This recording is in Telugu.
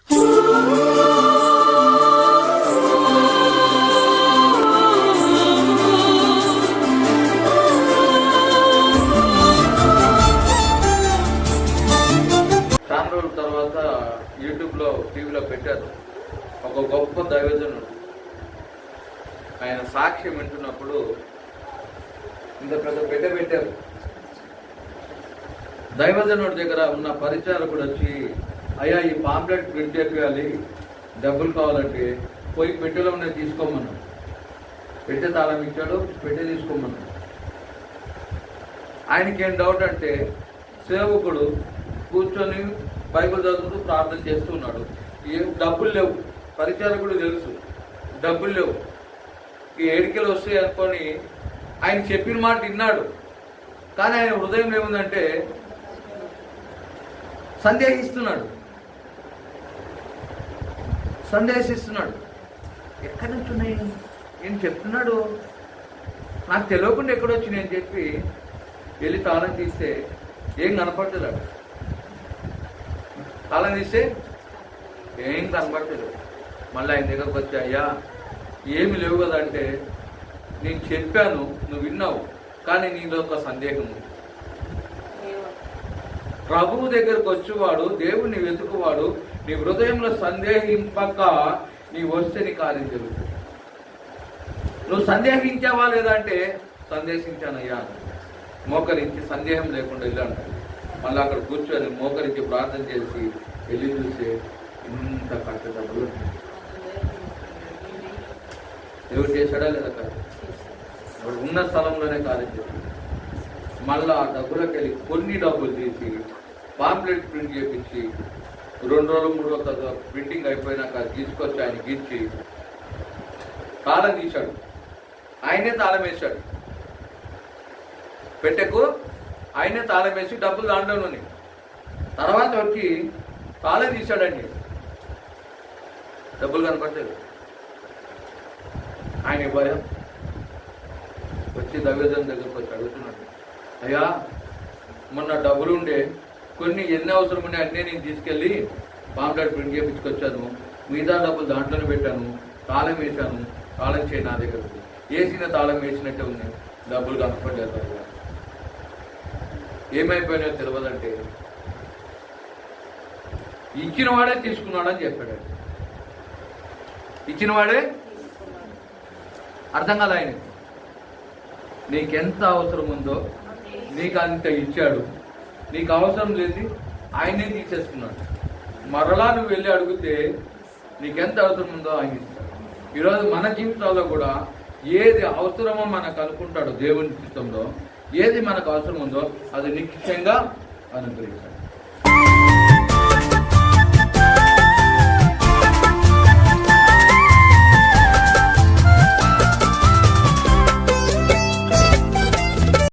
చాలా రోజుల తర్వాత యూట్యూబ్లో టీవీలో పెట్టారు ఒక గొప్ప దైవజనుడు. ఆయన సాక్ష్యం వింటున్నప్పుడు ఇంత పెద్ద పెట్టారు. దైవజనుడి దగ్గర ఉన్న పరిచారకుడు వచ్చి, అయ్యా ఈ పాంప్లెట్ ప్రింట్ చేయాలి, డబ్బులు కావాలంటే పోయి పెట్టెలో ఉన్నది తీసుకోమన్నాడు. పెట్టె తాళం ఇచ్చాడు, పెట్టె తీసుకోమన్నాడు. ఆయనకి ఏం డౌట్ అంటే, సేవకుడు కూర్చొని బైబిల్ చదువుతూ ప్రార్థన చేస్తూ ఉన్నాడు. డబ్బులు లేవు, పరిచారకుడు తెలుసు డబ్బులు లేవు, ఈ ఏడికలు వస్తాయి అనుకొని ఆయన చెప్పిన మాట విన్నాడు. కానీ ఆయన హృదయం ఏముందంటే సందేహిస్తున్నాడు. ఎక్కడి నుంచి ఉన్నాయి నేను చెప్తున్నాడు, నాకు తెలియకుండా ఎక్కడొచ్చినాయి అని చెప్పి వెళ్ళి తాళం తీస్తే ఏం కనపడలేదు. తాళం తీస్తే ఏం కనపడలేదు. మళ్ళీ ఆయన దగ్గరకు వచ్చి, అయ్యా ఏమి లేవు కదా అంటే, నేను చెప్పాను, నువ్వు విన్నావు, కానీ నీలో ఒక సందేహం ఉంది. ప్రభువు దగ్గరకు వచ్చేవాడు, దేవుణ్ణి వెతుకువాడు, నీ హృదయంలో సందేహింపక నీ వస్తే నీ కార్యం జరుగుతుంది. నువ్వు సందేహించావా లేదా అంటే, సందేహించానయ్యా, మోకరించి సందేహం లేకుండా వెళ్ళాను. మళ్ళీ అక్కడ కూర్చొని మోకరించి ప్రార్థన చేసి వెళ్ళి చూస్తే ఇంత కట్టడబ్బులు దేవుడు చేశాడా లేదా కాదు, వాడు ఉన్న స్థలంలోనే కార్యం చేశాడు. మళ్ళీ ఆ డబ్బులకు వెళ్ళి కొన్ని డబ్బులు తీసి పాంప్లెట్ ప్రింట్ చేయించి 2 రోజులు 3 రోజులు ప్రింటింగ్ అయిపోయినాక తీసుకొచ్చి ఆయనకి ఇచ్చి తాళం తీశాడు. ఆయనే తాళం వేశాడు పెట్టెకు, ఆయనే తాళం వేసి డబ్బులు దాంట్లోనే. తర్వాత వచ్చి తాళం తీశాడండి, డబ్బులు కనపడలేదు. ఆయన భయం వచ్చి దైవజనుడి దగ్గరకు వచ్చి అడుగుతున్నాడు, అయ్యా మొన్న డబ్బులు ఉండే, కొన్ని ఎన్ని అవసరం ఉండే అన్నీ నేను తీసుకెళ్ళి పాంప్లెట్ ప్రింట్ చేయించుకొచ్చాను, మిగతా డబ్బులు దాంట్లోనే పెట్టాను, తాళం వేశాను, తాళం చేయి నా దగ్గర వేసిన తాళం వేసినట్టే ఉంది, డబ్బులు కనపడలేదు. ఏమైపోయినాయో తెలియదంటే ఇచ్చిన వాడే తీసుకున్నాడని చెప్పాడు. ఇచ్చిన వాడే అర్థం కాదు. ఆయన నీకెంత అవసరం ఉందో నీకు అంత ఇచ్చాడు, నీకు అవసరం లేదు ఆయనే తీసేసుకున్నాడు. మరలా నువ్వు వెళ్ళి అడిగితే నీకెంత అవసరం ఉందో ఆయన ఇస్తాడు. ఈరోజు మన జీవితాల్లో కూడా ఏది అవసరమో మనకు అనుకుంటాడు దేవుని చిత్తంలో, ఏది మనకు అవసరం ఉందో అది నిశ్చయంగా అనుగ్రహిస్తాడు.